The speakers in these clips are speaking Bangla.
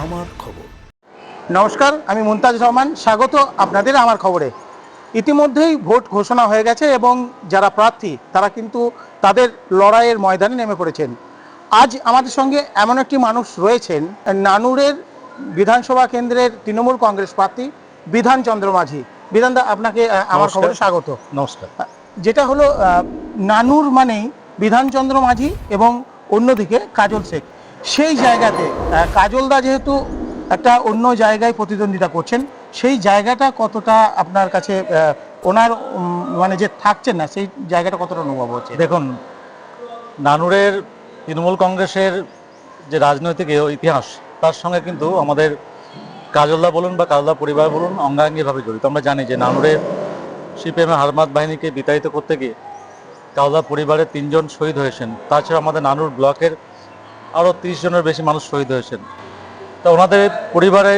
আমার খবর। নমস্কার, আমি মুমতাজ রহমান, স্বাগত আপনাদের আমার খবরে। ইতিমধ্যেই ভোট ঘোষণা হয়ে গেছে এবং যারা প্রার্থী তারা কিন্তু তাদের লড়াইয়ের ময়দানে নেমে পড়েছেন। আজ আমাদের সঙ্গে এমন একটি মানুষ রয়েছেন, নানুরের বিধানসভা কেন্দ্রের তৃণমূল কংগ্রেস প্রার্থী বিধানচন্দ্র মাঝি। বিধানদা, আপনাকে আমার খবরে স্বাগত। নমস্কার। যেটা হলো নানুর মানেই বিধানচন্দ্র মাঝি এবং অন্যদিকে কাজল শেখ। সেই জায়গাতে কাজলদা যেহেতু একটা অন্য জায়গায় প্রতিদ্বন্দ্বিতা করছেন, সেই জায়গাটা কতটা আপনার কাছে ওনার মানে যে থাকছেন না, সেই জায়গাটা কতটা অনুভব হচ্ছে? দেখুন, নানুরের তৃণমূল কংগ্রেসের যে রাজনৈতিক ইতিহাস, তার সঙ্গে কিন্তু আমাদের কাজলদা বলুন বা কাজলদা পরিবার বলুন অঙ্গাঙ্গিভাবে জড়িত। আমরা জানি যে নানুরের সিপিএমের হারমাত বাহিনীকে বিতাড়িত করতে গিয়ে কাজলদা পরিবারের 3 জন শহীদ হয়েছেন। তাছাড়া আমাদের নানুর ব্লকের আরও 30 জনের বেশি মানুষ শহীদ হয়েছেন। তা ওনাদের পরিবারে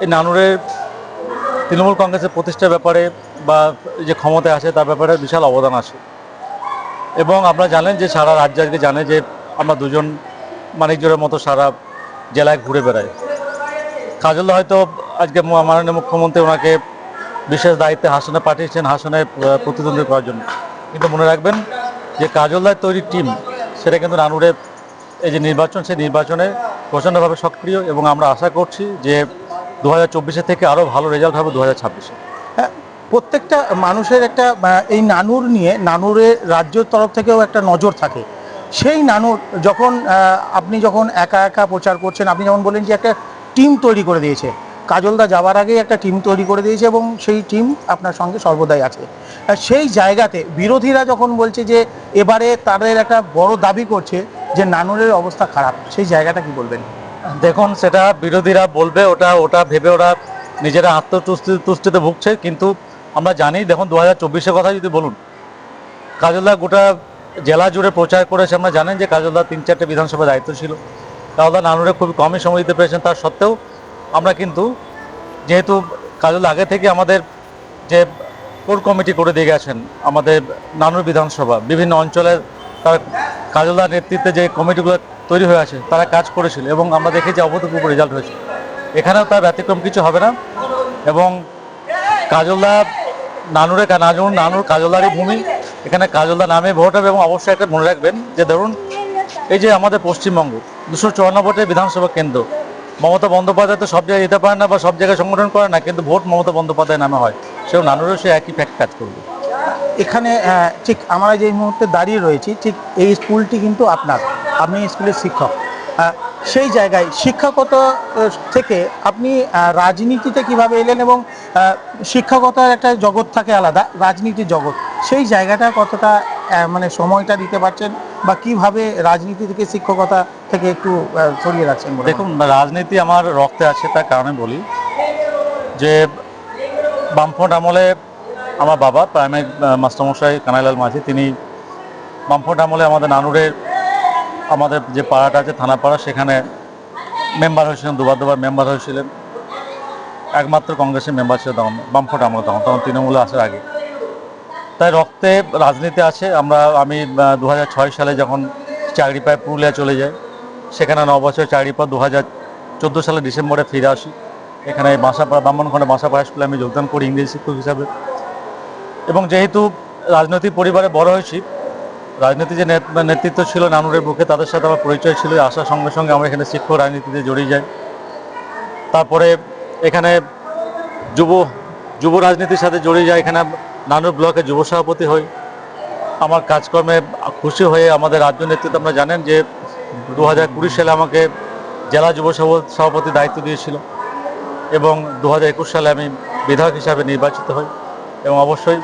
এই নানুরের তৃণমূল কংগ্রেসের প্রতিষ্ঠার ব্যাপারে বা যে ক্ষমতায় আছে তার ব্যাপারে বিশাল অবদান আছে। এবং আপনারা জানেন যে সারা রাজ্য আজকে জানে যে আমরা দুজন মানিকজোড়ের মতো সারা জেলায় ঘুরে বেড়াই। কাজলদা হয়তো আজকে মাননীয় মুখ্যমন্ত্রী ওনাকে বিশেষ দায়িত্বে হাসনে পাঠিয়েছেন, হাসনে প্রতিদ্বন্দ্বী করার জন্য। কিন্তু মনে রাখবেন যে কাজলদার তৈরি টিম, সেটা কিন্তু নানুরের এই যে নির্বাচন, সেই নির্বাচনে প্রচণ্ডভাবে সক্রিয় এবং আমরা আশা করছি যে 2024 থেকে আরও ভালো রেজাল্ট হবে 2026-এ। প্রত্যেকটা মানুষের একটা এই নানুর নিয়ে নানুরের রাজ্যের তরফ থেকেও একটা নজর থাকে। সেই নানুর যখন আপনি যখন একা একা প্রচার করছেন, আপনি যেমন বললেন যে একটা টিম তৈরি করে দিয়েছে, কাজলদা যাওয়ার আগেই একটা টিম তৈরি করে দিয়েছে এবং সেই টিম আপনার সঙ্গে সর্বদাই আছে। সেই জায়গাতে বিরোধীরা যখন বলছে যে এবারে তাদের একটা বড় দাবি করছে যে নানুরের অবস্থা খারাপ, সেই জায়গাটা কি বলবেন? দেখুন, সেটা বিরোধীরা বলবে, ওটা ভেবে ওরা নিজেরা তুষ্টিতে ভুগছে। কিন্তু আমরা জানি, দেখুন 2024-এর কথা যদি বলুন, কাজলদা গোটা জেলা জুড়ে প্রচার করেছে। আমরা জানেন যে কাজলদা 3-4টে বিধানসভা দায়িত্ব ছিল। কাজলদা নানুরে খুবই কমই সময় দিতে পেরেছেন। তার সত্ত্বেও আমরা কিন্তু, যেহেতু কাজলদা আগে থেকে আমাদের যে কোর কমিটি করে দিয়ে গেছেন, আমাদের নানুর বিধানসভা বিভিন্ন অঞ্চলের তার কাজলদার নেতৃত্বে যে কমিটিগুলো তৈরি হয়ে আছে, তারা কাজ করেছিল এবং আমরা দেখেছি অভূতপূর্ব রেজাল্ট হয়েছে। এখানেও তার ব্যতিক্রম কিছু হবে না। এবং কাজলদা নানুর কাজলদারই ভূমি, এখানে কাজলদা নামে ভোট হবে। এবং অবশ্যই একটা মনে রাখবেন যে ধরুন, এই যে আমাদের পশ্চিমবঙ্গ 254টে বিধানসভা কেন্দ্র, মমতা বন্দ্যোপাধ্যায় তো সব জায়গায় যেতে পারে না বা সব জায়গায় সংগঠন করে না, কিন্তু ভোট মমতা বন্দ্যোপাধ্যায় নামে হয়। সেও নানুরেও সে একই ফ্যাক্ট কাজ করবে। এখানে ঠিক আমরা যে মুহূর্তে দাঁড়িয়ে রয়েছি, ঠিক এই স্কুলটি কিন্তু আপনার, আপনি স্কুলের শিক্ষক। সেই জায়গায় শিক্ষকতা থেকে আপনি রাজনীতিতে কিভাবে এলেন এবং শিক্ষকতার একটা জগৎ থাকে আলাদা, রাজনীতির জগৎ, সেই জায়গাটা কতটা মানে সময়টা দিতে পারছেন বা কিভাবে রাজনীতি থেকে শিক্ষকতা থেকে একটু সরিয়ে রাখছেন? দেখুন, রাজনীতি আমার রক্তে আছে, তার কারণে বলি যে বামফ্রন্ট আমলে আমার বাবা প্রাইমারি মাস্টারমশাই কানাইলাল মাঝি, তিনি বামফ্রন্ট আমলে আমাদের নানুরের আমাদের যে পাড়াটা আছে থানাপাড়া, সেখানে মেম্বার হয়েছিলেন, দুবার মেম্বার হয়েছিলেন। একমাত্র কংগ্রেসের মেম্বার ছিল তখন, বামফ্রন্ট আমলে, তখন তৃণমূলে আসার আগে। তাই রক্তে রাজনীতি আছে। আমি 2006 সালে যখন চাকরি পাই পুরুলিয়া চলে যাই, সেখানে 9 বছর চাকরি পর 2014 সালে ডিসেম্বরে ফিরে আসি। এখানে বাসাপাড়া ব্রাহ্মণখণ্ডে বাসাপাড়া হাই স্কুলে আমি যোগদান করি ইংরেজি শিক্ষক হিসাবে। এবং যেহেতু রাজনৈতিক পরিবারে বড় হয়েছি, রাজনীতি যে নেতৃত্ব ছিল নানুরের বুকে, তাদের সাথে আমার পরিচয় ছিল। আসার সঙ্গে সঙ্গে আমরা এখানে শিক্ষক রাজনীতিতে জড়িয়ে যাই। তারপরে এখানে যুব রাজনীতির সাথে জড়িয়ে যায়। এখানে নানুর ব্লকে যুব সভাপতি হই। আমার কাজকর্মে খুশি হয়ে আমাদের রাজ্য নেতৃত্ব, আপনারা জানেন যে 2020 সালে আমাকে জেলা যুব সভাপতির দায়িত্ব দিয়েছিল এবং 2021 সালে আমি বিধায়ক হিসাবে নির্বাচিত হই। এবং অবশ্যই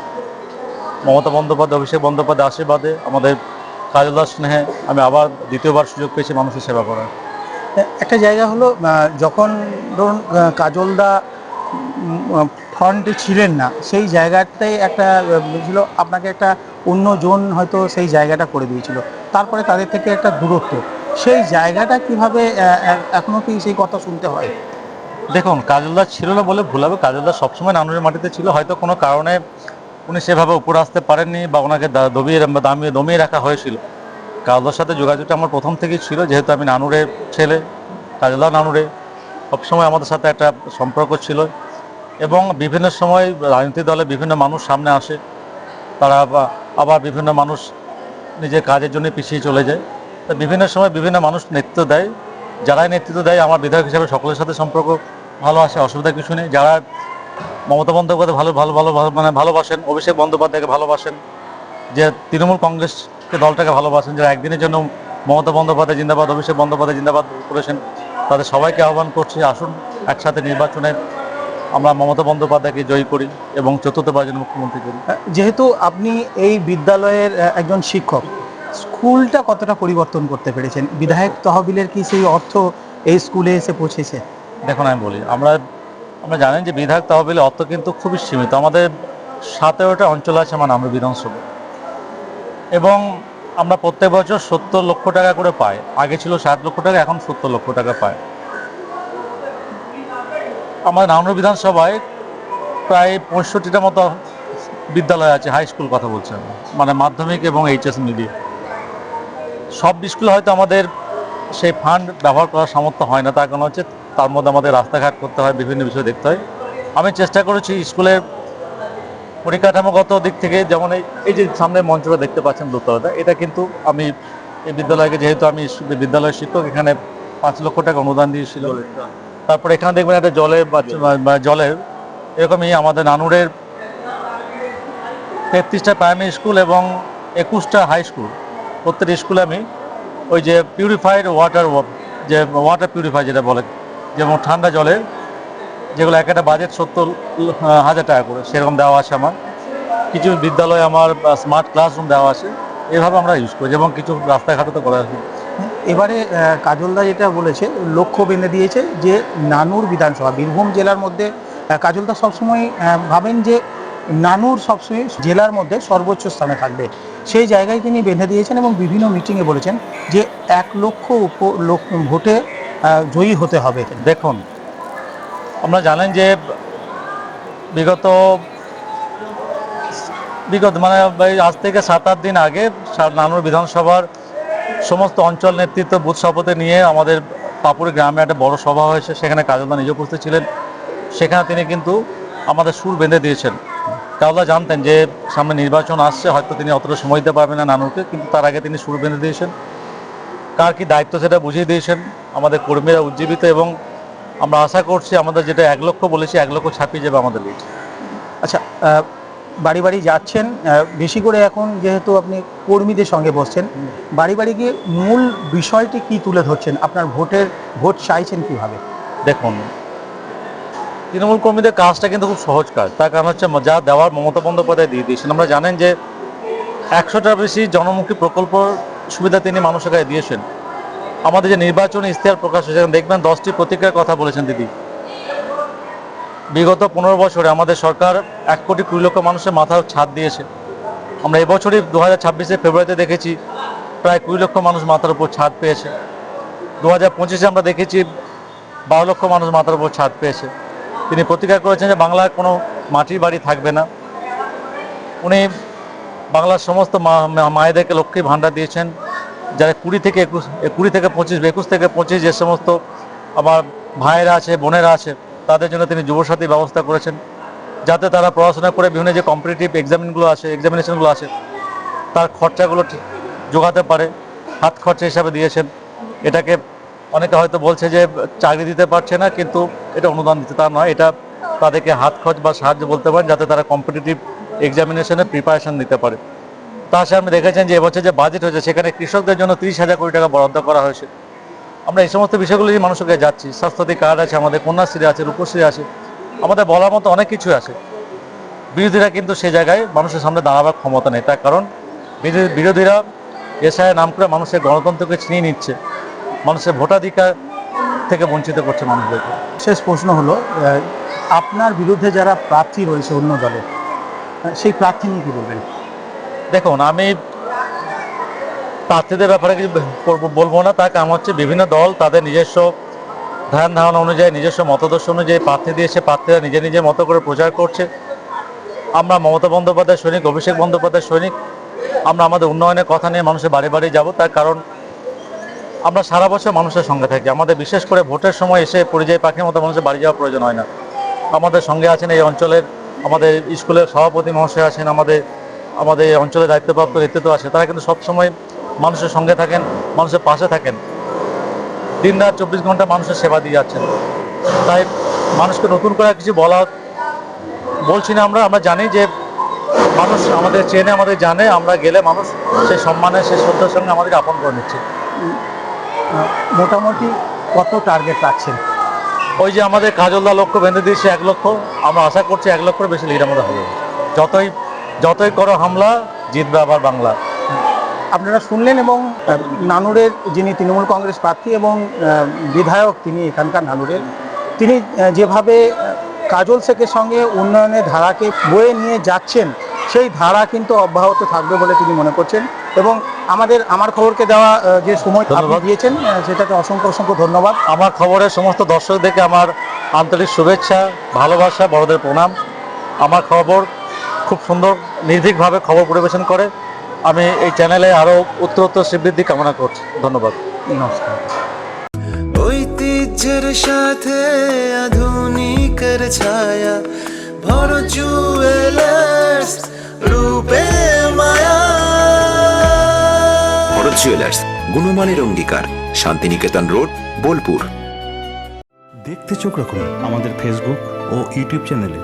মমতা বন্দ্যোপাধ্যায়, অভিষেক বন্দ্যোপাধ্যায় আশীর্বাদে, আমাদের কাজলদার স্নেহে আমি আবার দ্বিতীয়বার সুযোগ পেয়েছি মানুষের সেবা করার। একটা জায়গা হলো যখন ধরুন কাজলদা ফ্রন্টে ছিলেন না, সেই জায়গাটাই একটা ছিল, আপনাকে একটা অন্য জোন হয়তো সেই জায়গাটা করে দিয়েছিল, তারপরে তাদের থেকে একটা দূরত্ব, সেই জায়গাটা কিভাবে এখনো কি সেই কথা শুনতে হয়? দেখুন, কাজলদা ছিল না বলে ভুল হবে। কাজলদা সবসময় নানুরের মাটিতে ছিল। হয়তো কোনো কারণে উনি সেভাবে উপরে আসতে পারেননি বা ওনাকে দমিয়ে রাখা হয়েছিল। কাজলদার সাথে যোগাযোগটা আমার প্রথম থেকেই ছিল, যেহেতু আমি নানুরের ছেলে, কাজলদা নানুরে। সবসময় আমাদের সাথে একটা সম্পর্ক ছিল এবং বিভিন্ন সময় রাজনৈতিক দলে বিভিন্ন মানুষ সামনে আসে, তারা আবার বিভিন্ন মানুষ নিজের কাজের জন্য পিছিয়ে চলে যায়। তো বিভিন্ন সময় বিভিন্ন মানুষ নেতৃত্ব দেয়, যারাই নেতৃত্ব দেয় আমার বিধায়ক হিসাবে সকলের সাথে সম্পর্ক ভালো আসে, অসুবিধা কিছু নেই। যারা মমতা বন্দ্যোপাধ্যায় ভালো ভালো ভালো মানে ভালোবাসেন, অভিষেক বন্দ্যোপাধ্যায়কে ভালোবাসেন, যে তৃণমূল কংগ্রেসকে দলটাকে ভালোবাসেন, যারা একদিনের জন্য মমতা বন্দ্যোপাধ্যায় জিন্দাবাদ, অভিষেক বন্দ্যোপাধ্যায় জিন্দাবাদ করেছেন, তাদের সবাইকে আহ্বান করছি, আসুন একসাথে নির্বাচনে আমরা মমতা বন্দ্যোপাধ্যায়কে জয়ী করি এবং চতুর্থবার জন্য মুখ্যমন্ত্রী করি। যেহেতু আপনি এই বিদ্যালয়ের একজন শিক্ষক, স্কুলটা কতটা পরিবর্তন করতে পেরেছেন? বিধায়ক তহবিলের কি সেই অর্থ এই স্কুলে এসে পৌঁছেছে? দেখুন আমি বলি, আমরা আমরা জানেন যে বিধায়ক তহবিলের অর্থ কিন্তু খুবই সীমিত। আমাদের 17টা অঞ্চল আছে আমার নামের বিধানসভা, এবং আমরা প্রত্যেক বছর 70 লক্ষ টাকা করে পাই। আগে ছিল 60 লক্ষ টাকা, এখন 70 লক্ষ টাকা পায়। আমাদের নানুর বিধানসভায় প্রায় 65টা মতো বিদ্যালয় আছে, হাই স্কুল কথা বলছি আমি, মানে মাধ্যমিক এবং এইচএস মিলিয়ে। সব স্কুলে হয়তো আমাদের সেই ফান্ড ব্যবহার করার সামর্থ্য হয় না, তার কারণ হচ্ছে তার মধ্যে আমাদের রাস্তাঘাট করতে হয়, বিভিন্ন বিষয় দেখতে হয়। আমি চেষ্টা করেছি স্কুলের পরিকাঠামোগত দিক থেকে, যেমন এই যে সামনে মঞ্চটা দেখতে পাচ্ছেন দোতলাটা, এটা কিন্তু আমি এই বিদ্যালয়কে, যেহেতু আমি বিদ্যালয়ের শিক্ষক, এখানে 5 লক্ষ টাকা অনুদান দিয়েছিল। তারপরে এখানে দেখবেন একটা জলের এরকমই আমাদের নানুরের 33টা প্রাইমারি স্কুল এবং 21টা হাই স্কুল, প্রত্যেক স্কুলে আমি ওই যে পিউরিফাইড ওয়াটার, যে ওয়াটার পিউরিফাই যেটা বলে, যেমন ঠান্ডা জলের, যেগুলো একটা বাজেট 70,000 টাকা করে, সেরকম দেওয়া আছে আমার। কিছু বিদ্যালয়ে আমার স্মার্ট ক্লাসরুম দেওয়া আছে, এভাবে আমরা ইউজ করি, এবং কিছু রাস্তাঘাটও তো করা আছে। এবারে কাজলদা যেটা বলেছে, লক্ষ্য বেঁধে দিয়েছে যে নানুর বিধানসভা বীরভূম জেলার মধ্যে, কাজলদা সবসময় ভাবেন যে নানুর সবসময় জেলার মধ্যে সর্বোচ্চ স্থানে থাকবে, সেই জায়গায় তিনি বেঁধে দিয়েছেন এবং বিভিন্ন মিটিংয়ে বলেছেন যে 1 লক্ষ ভোটে জয়ী হতে হবে। দেখুন, আমরা জানেন যে বিগত বিগত মানে আজ থেকে 7-8 দিন আগে নানুর বিধানসভার সমস্ত অঞ্চল নেতৃত্ব বুথ সভাপতি নিয়ে আমাদের পাপুরি গ্রামে একটা বড় সভা হয়েছে, সেখানে কাজলদা নিজে উপস্থিত ছিলেন। সেখানে তিনি কিন্তু আমাদের সুর বেঁধে দিয়েছেন। কাজলদা জানতেন যে সামনে নির্বাচন আসছে, হয়তো তিনি অতটা সময় দিতে পারবেন না নানুরকে, কিন্তু তার আগে তিনি সুর বেঁধে দিয়েছেন, কার কি দায়িত্ব সেটা বুঝিয়ে দিয়েছেন। আমাদের কর্মীরা উজ্জীবিত, এবং আমরা আশা করছি আমাদের যেটা 1 লক্ষ বলেছি, 1 লক্ষ ছাপিয়ে যাবে আমাদের লিড। আচ্ছা, বাড়ি বাড়ি যাচ্ছেন, বেশি করে এখন যেহেতু আপনি কর্মীদের সঙ্গে বসছেন, বাড়ি বাড়ি গিয়ে মূল বিষয়টি কি তুলে ধরছেন? আপনার ভোট চাইছেন কিভাবে? দেখুন, তৃণমূল কর্মীদের কাজটা কিন্তু খুব সহজ কাজ, তার কারণ হচ্ছে যা দেওয়ার মমতা বন্দ্যোপাধ্যায় দিয়ে দিয়েছেন। আমরা জানেন যে 100টার বেশি জনমুখী প্রকল্প সুবিধা তিনি মানুষের কাছে দিয়েছেন। আমাদের যে নির্বাচনী ইশতেহার প্রকাশ হয়েছে, দেখবেন 10টি প্রতিক্রিয়ার কথা বলেছেন দিদি। বিগত 15 বছরে আমাদের সরকার 1,20,00,000 মানুষের মাথার ছাদ দিয়েছে। আমরা এবছরই 2026 ফেব্রুয়ারিতে দেখেছি প্রায় 20 লক্ষ মানুষ মাথার উপর ছাদ পেয়েছে। 2025 আমরা দেখেছি 12 লক্ষ মানুষ মাথার উপর ছাদ পেয়েছে। তিনি প্রতিজ্ঞা করেছেন যে বাংলার কোনো মাটির বাড়ি থাকবে না। উনি বাংলার সমস্ত মায়েদেরকে লক্ষ্মী ভাণ্ডার দিয়েছেন, যারা 20 থেকে 25 যে সমস্ত আমার ভাইয়েরা আছে, বোনেরা আছে, তাদের জন্য তিনি যুবসাথী ব্যবস্থা করেছেন, যাতে তারা পড়াশোনা করে বিভিন্ন যে কম্পিটিটিভ এক্সামিনেশনগুলো আছে তার খরচাগুলো জোগাতে পারে, হাত খরচা হিসাবে দিয়েছেন। এটাকে অনেকে হয়তো বলছে যে চাকরি দিতে পারছে না, কিন্তু এটা অনুদান দিতে, তা নয়, এটা তাদেরকে হাত খরচ বা সাহায্য বলতে পারেন, যাতে তারা কম্পিটিটিভ এক্সামিনেশনে প্রিপারেশন নিতে পারে। তাছাড়া আপনি দেখেছেন যে এবছর যে বাজেট হয়েছে, সেখানে কৃষকদের জন্য 30,000 কোটি টাকা বরাদ্দ করা হয়েছে। আমরা এই সমস্ত বিষয়গুলো নিয়ে মানুষকে যাচ্ছি। স্বাস্থ্যসাথী কার্ড আছে, আমাদের কন্যাশ্রী আছে, রূপশ্রী আছে, আমাদের বলার মতো অনেক কিছু আছে। বিরোধীরা কিন্তু সে জায়গায় মানুষের সামনে দাঁড়াবার ক্ষমতা নেই, তার কারণ বিরোধীরা এসআইয়ের নাম করে মানুষের গণতন্ত্রকে ছিনিয়ে নিচ্ছে, মানুষের ভোটাধিকার থেকে বঞ্চিত করছে মানুষদেরকে। শেষ প্রশ্ন হলো, আপনার বিরুদ্ধে যারা প্রার্থী রয়েছে অন্য দলে, সেই প্রার্থী নিয়ে কি বলবেন? দেখুন, আমি প্রার্থীদের ব্যাপারে কিছু বলবো না, তার কারণ হচ্ছে বিভিন্ন দল তাদের নিজস্ব ধ্যান ধারণা অনুযায়ী, নিজস্ব মতাদর্শ অনুযায়ী প্রার্থী দিয়েছে, প্রার্থীরা নিজে নিজের মতো করে প্রচার করছে। আমরা মমতা বন্দ্যোপাধ্যায় সৈনিক, অভিষেক বন্দ্যোপাধ্যায় সৈনিক। আমরা আমাদের উন্নয়নের কথা নিয়ে মানুষের বাড়ি বাড়ি যাব, তার কারণ আমরা সারা বছর মানুষের সঙ্গে থাকি। আমাদের বিশেষ করে ভোটের সময় এসে পরিযায়ী পাখির মতো মানুষের বাড়ি যাওয়ার প্রয়োজন হয় না। আমাদের সঙ্গে আছেন এই অঞ্চলের আমাদের স্কুলের সভাপতি মহাশয় আছেন, আমাদের আমাদের এই অঞ্চলের দায়িত্বপ্রাপ্ত নেতৃত্ব আছে, তারা কিন্তু সবসময় মানুষের সঙ্গে থাকেন, মানুষের পাশে থাকেন, দিন রাত 24 ঘন্টা মানুষের সেবা দিয়ে যাচ্ছেন। তাই মানুষকে নতুন করে কিছু বলছি না। আমরা জানি যে মানুষ আমাদের চেনে, আমাদের জানে, আমরা গেলে মানুষ সেই সম্মানে সেই শ্রদ্ধার সঙ্গে আমাদেরকে আপন করে নিচ্ছে। মোটামুটি কত টার্গেট রাখছেন? ওই যে আমাদের কাজলদা লক্ষ্য বেঁধে দিয়েছে 1 লক্ষ, আমরা আশা করছি 1 লক্ষের বেশি লিড আমাদের হবে। যতই করো হামলা, জিতবে আবার বাংলা। আপনারা শুনলেন, এবং নানুরের যিনি তৃণমূল কংগ্রেস প্রার্থী এবং বিধায়ক, তিনি এখানকার নানুরের, তিনি যেভাবে কাজল শেখের সঙ্গে উন্নয়নের ধারাকে বয়ে নিয়ে যাচ্ছেন, সেই ধারা কিন্তু অব্যাহত থাকবে বলে তিনি মনে করছেন। এবং আমার খবরকে দেওয়া যে সময় আপনি ধন্যবাদ দিয়েছেন, সেটাতে অসংখ্য ধন্যবাদ। আমার খবরের সমস্ত দর্শকদেরকে আমার আন্তরিক শুভেচ্ছা, ভালোবাসা, বড়দের প্রণাম। আমার খবর খুব সুন্দর নির্ভীকভাবে খবর পরিবেশন করে। আমি এই চ্যানেলে আরও উত্তরোত্তর শ্রীবৃদ্ধি কামনা করছি। ধন্যবাদ, নমস্কার। ঐতিহ্যের সাথে আধুনিকের ছায়া, ভর জুয়েলার্স রূপে মায়া। ভরত জুয়েলার্স, গুণমানের অঙ্গীকার, শান্তিনিকেতন রোড, বোলপুর। দেখতে চোখ রাখুন আমাদের ফেসবুক ও ইউটিউব চ্যানেলে।